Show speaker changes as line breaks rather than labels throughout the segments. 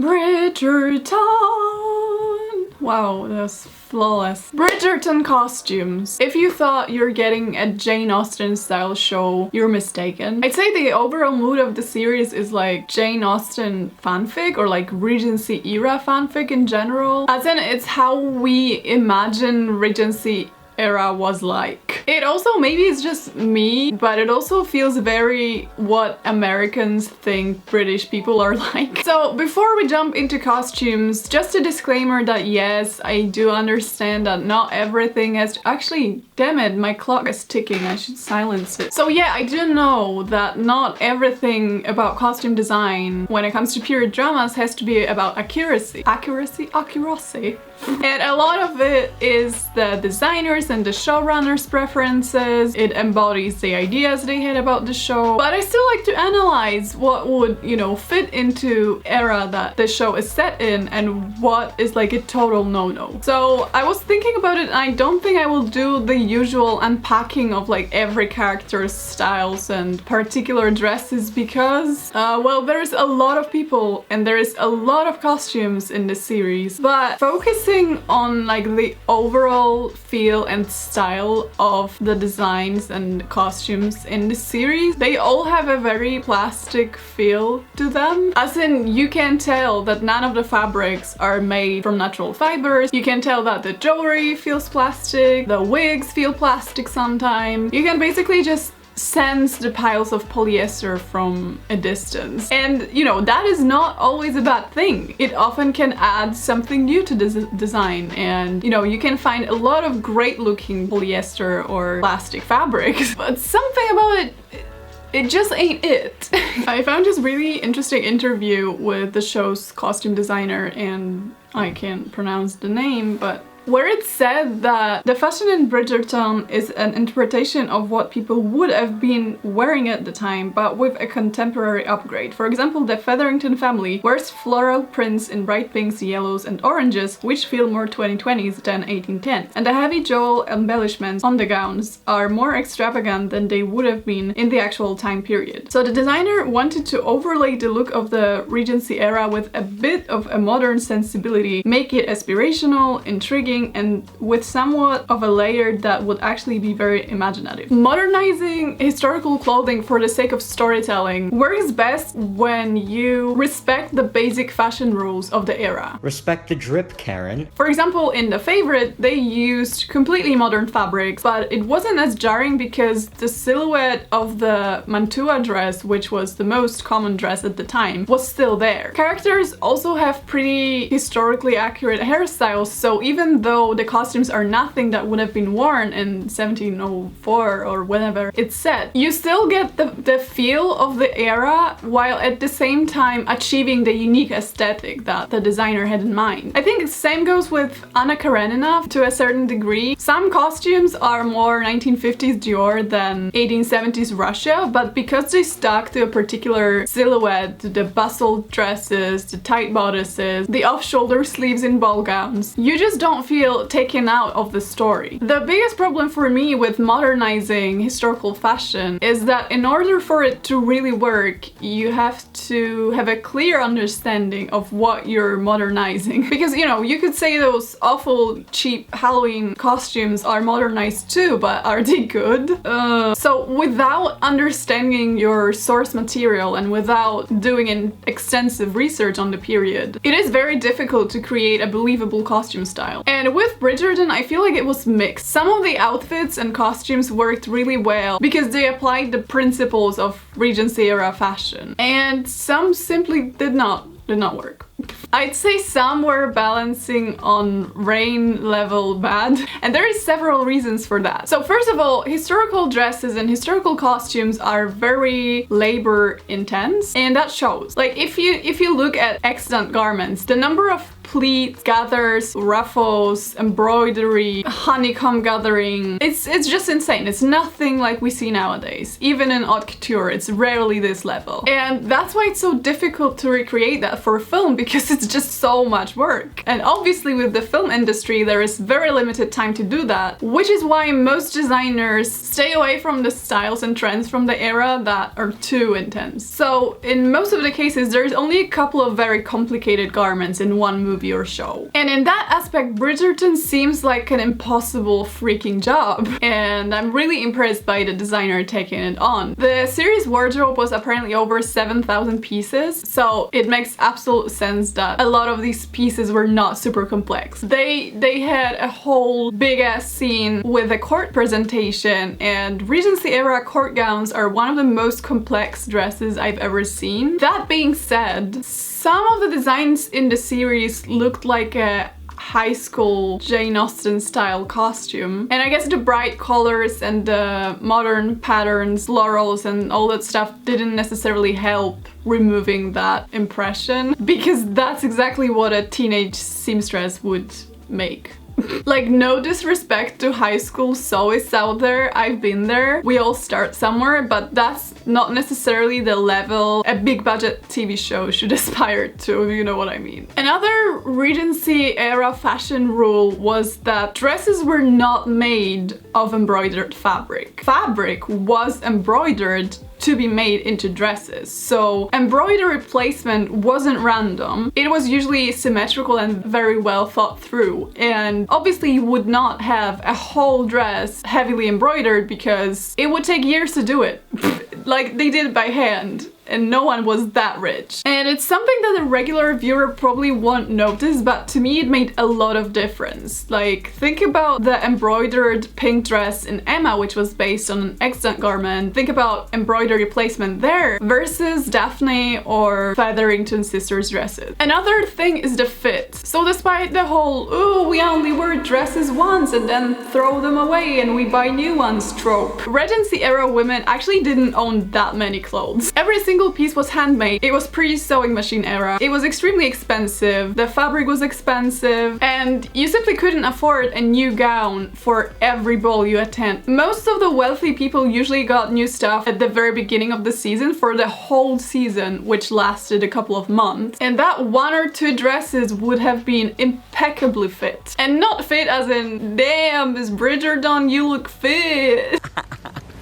Bridgerton! Wow, that's flawless. Bridgerton costumes. If you thought you're getting a Jane Austen style show, you're mistaken. I'd say the overall mood of the series is like Jane Austen fanfic or like Regency era fanfic in general. As in, it's how we imagine Regency era was like. It also, maybe it's just me, but it also feels very what Americans think British people are like. So before we jump into costumes, just a disclaimer that yes, I do understand that not everything has actually, damn it, my clock is ticking, I should silence it. So yeah, I do know that not everything about costume design when it comes to period dramas has to be about accuracy. Accuracy. And a lot of it is the designers and the showrunners' preferences. It embodies the ideas they had about the show. But I still like to analyze what would, you know, fit into era that the show is set in and what is like a total no-no. So I was thinking about it and I don't think I will do the usual unpacking of like every character's styles and particular dresses because, well, there's a lot of people and there is a lot of costumes in this series. But focusing on like the overall feel and style of the designs and costumes in the series, they all have a very plastic feel to them. As in, you can tell that none of the fabrics are made from natural fibers. You can tell that the jewelry feels plastic, the wigs feel plastic sometimes. You can basically just sense the piles of polyester from a distance. And you know, that is not always a bad thing. It often can add something new to the design, and you know, you can find a lot of great looking polyester or plastic fabrics, but something about it just ain't it. I found this really interesting interview with the show's costume designer, and I can't pronounce the name, but where it said that the fashion in Bridgerton is an interpretation of what people would have been wearing at the time, but with a contemporary upgrade. For example, the Featherington family wears floral prints in bright pinks, yellows and oranges, which feel more 2020s than 1810s. And the heavy jewel embellishments on the gowns are more extravagant than they would have been in the actual time period. So the designer wanted to overlay the look of the Regency era with a bit of a modern sensibility, make it aspirational, intriguing, and with somewhat of a layer that would actually be very imaginative. Modernizing historical clothing for the sake of storytelling works best when you respect the basic fashion rules of the era.
Respect the drip, Karen.
For example, in The Favorite, they used completely modern fabrics, but it wasn't as jarring because the silhouette of the mantua dress, which was the most common dress at the time, was still there. Characters also have pretty historically accurate hairstyles, so even though the costumes are nothing that would have been worn in 1704 or whenever it's set, you still get the feel of the era while at the same time achieving the unique aesthetic that the designer had in mind. I think the same goes with Anna Karenina to a certain degree. Some costumes are more 1950s Dior than 1870s Russia, but because they stuck to a particular silhouette, the bustle dresses, the tight bodices, the off-shoulder sleeves in ball gowns, you just don't feel taken out of the story. The biggest problem for me with modernizing historical fashion is that in order for it to really work, you have to have a clear understanding of what you're modernizing. Because, you know, you could say those awful cheap Halloween costumes are modernized too, but are they good? So without understanding your source material and without doing an extensive research on the period, it is very difficult to create a believable costume style. And with Bridgerton, I feel like it was mixed. Some of the outfits and costumes worked really well because they applied the principles of Regency era fashion, and some simply did not work. I'd say some were balancing on rain level bad, and there is several reasons for that. So first of all, historical dresses and historical costumes are very labor intense, and that shows. Like if you look at extant garments, the number of pleats, gathers, ruffles, embroidery, honeycomb gathering. It's just insane. It's nothing like we see nowadays. Even in haute couture, it's rarely this level. And that's why it's so difficult to recreate that for film, because it's just so much work. And obviously with the film industry, there is very limited time to do that, which is why most designers stay away from the styles and trends from the era that are too intense. So in most of the cases, there's only a couple of very complicated garments in one movie or show. And in that aspect, Bridgerton seems like an impossible freaking job. And I'm really impressed by the designer taking it on. The series wardrobe was apparently over 7,000 pieces, so it makes absolute sense that a lot of these pieces were not super complex. They had a whole big ass scene with a court presentation, and Regency era court gowns are one of the most complex dresses I've ever seen. That being said, some of the designs in the series looked like a high school Jane Austen style costume. And I guess the bright colors and the modern patterns, florals and all that stuff didn't necessarily help removing that impression, because that's exactly what a teenage seamstress would make. Like, no disrespect to high school sewists out there, I've been there. We all start somewhere, but that's not necessarily the level a big budget TV show should aspire to, if you know what I mean. Another Regency era fashion rule was that dresses were not made of embroidered fabric. Fabric was embroidered to be made into dresses. So embroidery placement wasn't random. It was usually symmetrical and very well thought through. And obviously you would not have a whole dress heavily embroidered because it would take years to do it. Like, they did it by hand. And no one was that rich. And it's something that a regular viewer probably won't notice, but to me it made a lot of difference. Like, think about the embroidered pink dress in Emma, which was based on an extant garment. Think about embroidery placement there versus Daphne or Featherington sisters' dresses. Another thing is the fit. So despite the whole, ooh, we only wear dresses once and then throw them away and we buy new ones trope, Regency era women actually didn't own that many clothes. Every single piece was handmade. It was pre-sewing machine era. It was extremely expensive. The fabric was expensive, and you simply couldn't afford a new gown for every ball you attend. Most of the wealthy people usually got new stuff at the very beginning of the season for the whole season, which lasted a couple of months. And that one or two dresses would have been impeccably fit. And not fit as in, damn, Miss Bridgerton, you look fit.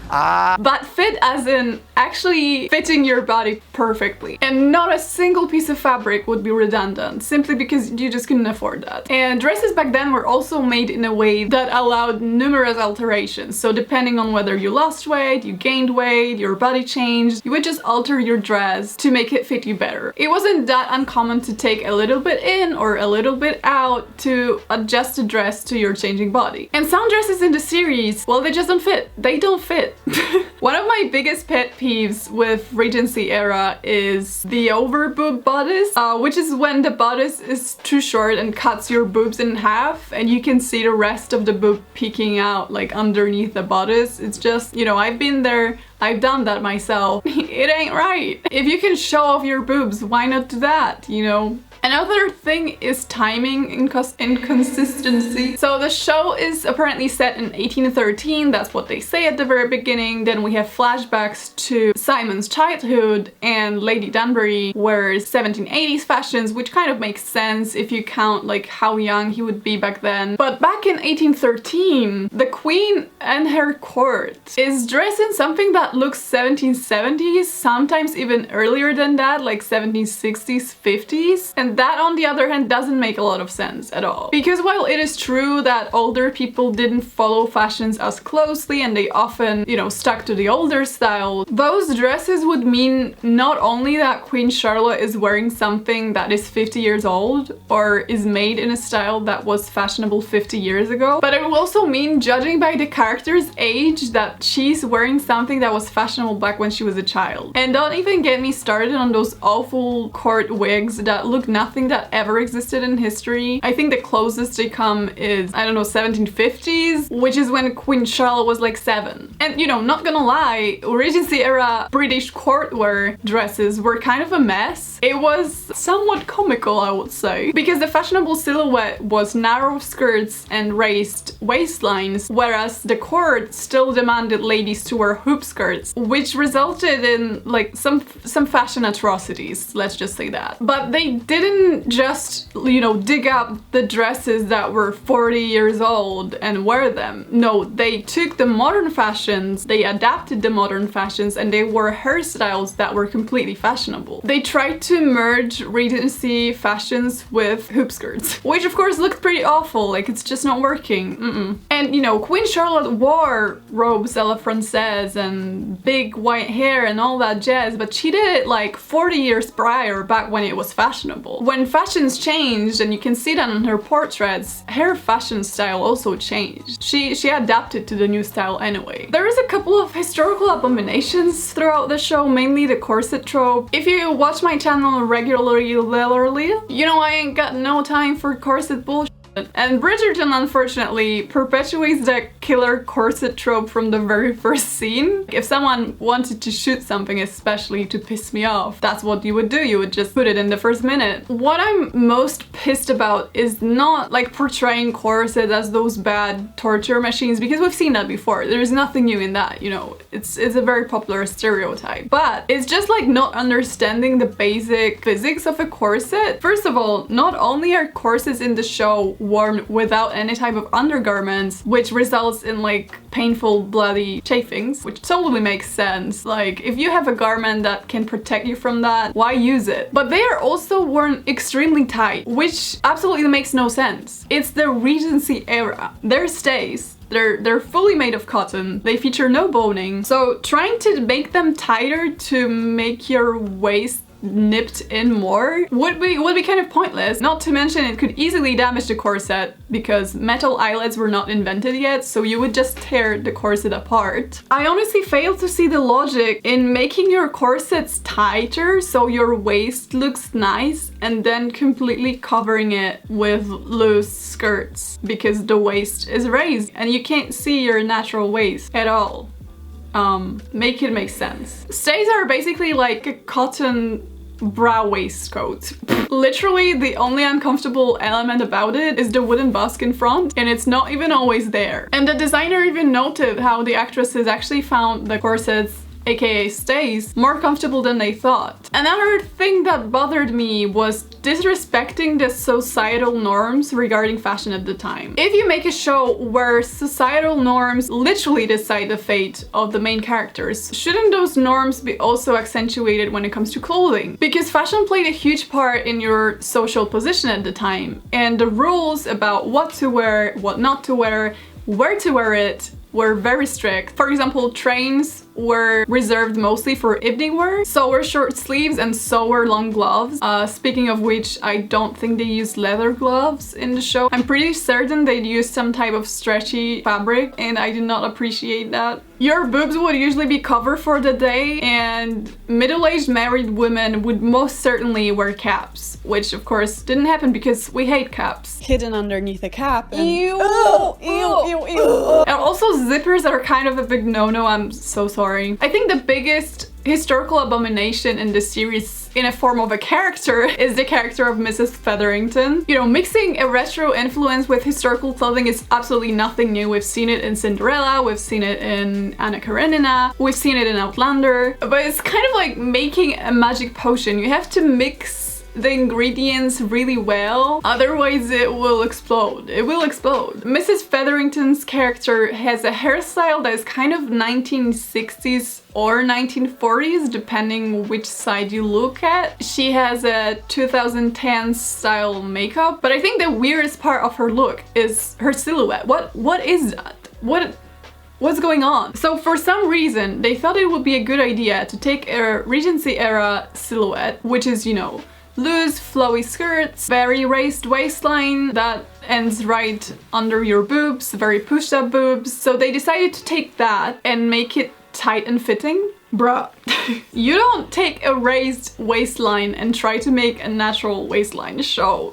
But fit as in actually fitting your body perfectly. And not a single piece of fabric would be redundant, simply because you just couldn't afford that. And dresses back then were also made in a way that allowed numerous alterations. So depending on whether you lost weight, you gained weight, your body changed, you would just alter your dress to make it fit you better. It wasn't that uncommon to take a little bit in or a little bit out to adjust the dress to your changing body. And some dresses in the series, well, they just don't fit. They don't fit. One of my biggest pet peeves with Regency era is the over boob bodice, which is when the bodice is too short and cuts your boobs in half and you can see the rest of the boob peeking out like underneath the bodice. It's just, you know, I've been there, I've done that myself. It ain't right. If you can show off your boobs, why not do that, you know? Another thing is timing inconsistency. So the show is apparently set in 1813, that's what they say at the very beginning. Then we have flashbacks to Simon's childhood, and Lady Danbury wears 1780s fashions, which kind of makes sense if you count like how young he would be back then. But back in 1813, the Queen and her court is dressed in something that looks 1770s, sometimes even earlier than that, like 1760s, 50s. And that, on the other hand, doesn't make a lot of sense at all. Because while it is true that older people didn't follow fashions as closely and they often, you know, stuck to the older style, those dresses would mean not only that Queen Charlotte is wearing something that is 50 years old or is made in a style that was fashionable 50 years ago, but it will also mean, judging by the character's age, that she's wearing something that was fashionable back when she was a child. And don't even get me started on those awful court wigs that look nothing that ever existed in history. I think the closest they come is, I don't know, 1750s, which is when Queen Charlotte was like 7. And you know, not gonna lie, Regency era British courtwear dresses were kind of a mess. It was somewhat comical, I would say, because the fashionable silhouette was narrow skirts and raised waistlines, whereas the court still demanded ladies to wear hoop skirts, which resulted in like some fashion atrocities, let's just say that. But they didn't just, you know, dig up the dresses that were 40 years old and wear them. No, they took the modern fashions, they adapted the modern fashions, and they wore hairstyles that were completely fashionable. They tried to merge Regency fashions with hoop skirts, which of course looked pretty awful, like it's just not working. And you know, Queen Charlotte wore robes a la Française and big white hair and all that jazz, but she did it like 40 years prior, back when it was fashionable. When fashions changed, and you can see that on her portraits, her fashion style also changed. She adapted to the new style anyway. There is a couple of historical abominations throughout the show, mainly the corset trope. If you watch my channel regularly, you know I ain't got no time for corset bullshit. And Bridgerton, unfortunately, perpetuates the killer corset trope from the very first scene. If someone wanted to shoot something especially to piss me off, that's what you would do. You would just put it in the first minute. What I'm most pissed about is not like portraying corsets as those bad torture machines, because we've seen that before. There's nothing new in that, you know. It's a very popular stereotype. But it's just like not understanding the basic physics of a corset. First of all, not only are corsets in the show worn without any type of undergarments, which results in like painful bloody chafings, which totally makes sense. Like, if you have a garment that can protect you from that, why use it? But they are also worn extremely tight, which absolutely makes no sense. It's the Regency era. They're stays. They're fully made of cotton. They feature no boning. So trying to make them tighter to make your waist nipped in more would be kind of pointless. Not to mention it could easily damage the corset because metal eyelets were not invented yet, so you would just tear the corset apart. I honestly fail to see the logic in making your corsets tighter so your waist looks nice and then completely covering it with loose skirts because the waist is raised and you can't see your natural waist at all. Make it make sense. Stays are basically like a cotton bra waistcoat. Literally the only uncomfortable element about it is the wooden busk in front, and it's not even always there. And the designer even noted how the actresses actually found the corsets, aka stays, more comfortable than they thought. Another thing that bothered me was disrespecting the societal norms regarding fashion at the time. If you make a show where societal norms literally decide the fate of the main characters, shouldn't those norms be also accentuated when it comes to clothing? Because fashion played a huge part in your social position at the time, and the rules about what to wear, what not to wear, where to wear it were very strict. For example, trains were reserved mostly for evening wear, so were short sleeves and so were long gloves. Speaking of which, I don't think they used leather gloves in the show. I'm pretty certain they'd used some type of stretchy fabric, and I did not appreciate that. Your boobs would usually be covered for the day, and middle-aged married women would most certainly wear caps, which of course didn't happen because we hate caps.
Hidden underneath a cap. And
Ew! And also zippers are kind of a big no-no, I'm so sorry. I think the biggest historical abomination in the series in a form of a character is the character of Mrs. Featherington. You know, mixing a retro influence with historical clothing is absolutely nothing new. We've seen it in Cinderella, we've seen it in Anna Karenina, we've seen it in Outlander, but it's kind of like making a magic potion. You have to mix the ingredients really well, otherwise it will explode. It will explode. Mrs. Featherington's character has a hairstyle that is kind of 1960s or 1940s, depending which side you look at. She has a 2010 style makeup, but I think the weirdest part of her look is her silhouette. What is that? What's going on? So for some reason, they thought it would be a good idea to take a Regency era silhouette, which is, you know, loose, flowy skirts, very raised waistline that ends right under your boobs, very pushed up boobs. So they decided to take that and make it tight and fitting. Bruh, you don't take a raised waistline and try to make a natural waistline show.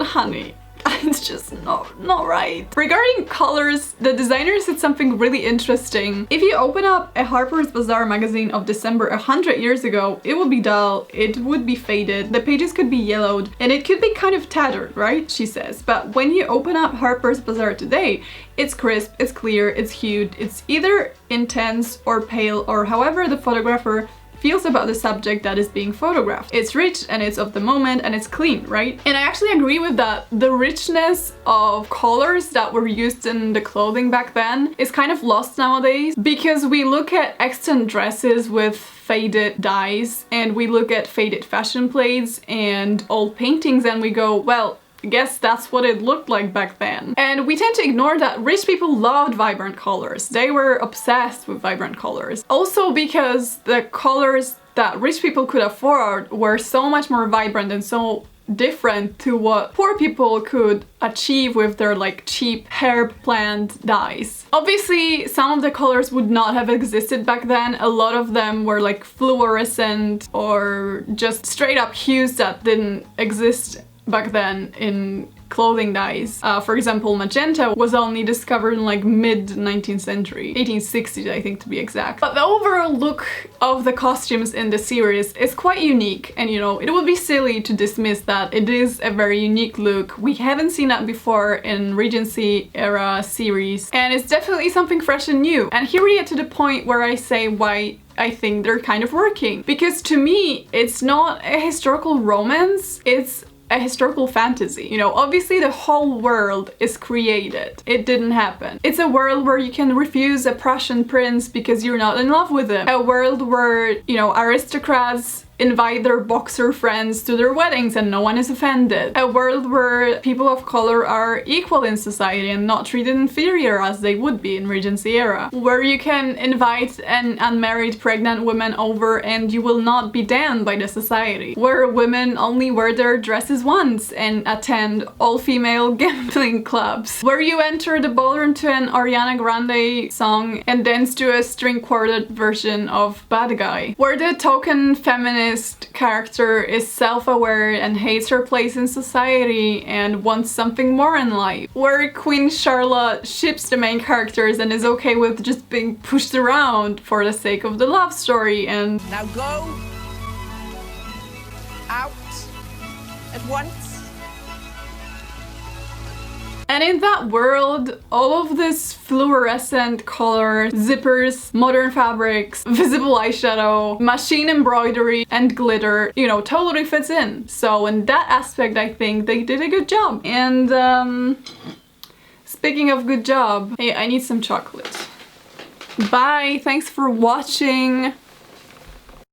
Honey. It's just not right. Regarding colors, the designer said something really interesting. If you open up a Harper's Bazaar magazine of December 100 years ago, it would be dull, it would be faded, the pages could be yellowed, and it could be kind of tattered, right? She says. But when you open up Harper's Bazaar today, it's crisp, it's clear, it's hued, it's either intense or pale, or however the photographer feels about the subject that is being photographed. It's rich and it's of the moment and it's clean, right? And I actually agree with that. The richness of colors that were used in the clothing back then is kind of lost nowadays, because we look at extant dresses with faded dyes and we look at faded fashion plates and old paintings and we go, well, I guess that's what it looked like back then. And we tend to ignore that rich people loved vibrant colors. They were obsessed with vibrant colors. Also because the colors that rich people could afford were so much more vibrant and so different to what poor people could achieve with their like cheap herb plant dyes. Obviously, some of the colors would not have existed back then. A lot of them were like fluorescent or just straight up hues that didn't exist back then in clothing dyes. For example, magenta was only discovered in like mid-19th century, 1860s I think to be exact. But the overall look of the costumes in the series is quite unique, and you know, it would be silly to dismiss that it is a very unique look. We haven't seen that before in Regency era series, and it's definitely something fresh and new. And here we get to the point where I say why I think they're kind of working. Because to me, it's not a historical romance, it's a historical fantasy. You know, obviously the whole world is created. It didn't happen. It's a world where you can refuse a Prussian prince because you're not in love with him. A world where, you know, aristocrats invite their boxer friends to their weddings and no one is offended. A world where people of color are equal in society and not treated inferior as they would be in Regency era. Where you can invite an unmarried pregnant woman over and you will not be damned by the society. Where women only wear their dresses once and attend all-female gambling clubs. Where you enter the ballroom to an Ariana Grande song and dance to a string quartet version of Bad Guy. Where the token feminist character is self-aware and hates her place in society and wants something more in life. Where Queen Charlotte ships the main characters and is okay with just being pushed around for the sake of the love story. And
now go out at once.
And in that world, all of this fluorescent color, zippers, modern fabrics, visible eyeshadow, machine embroidery, and glitter, you know, totally fits in. So in that aspect, I think they did a good job. And speaking of good job, hey, I need some chocolate. Bye, thanks for watching.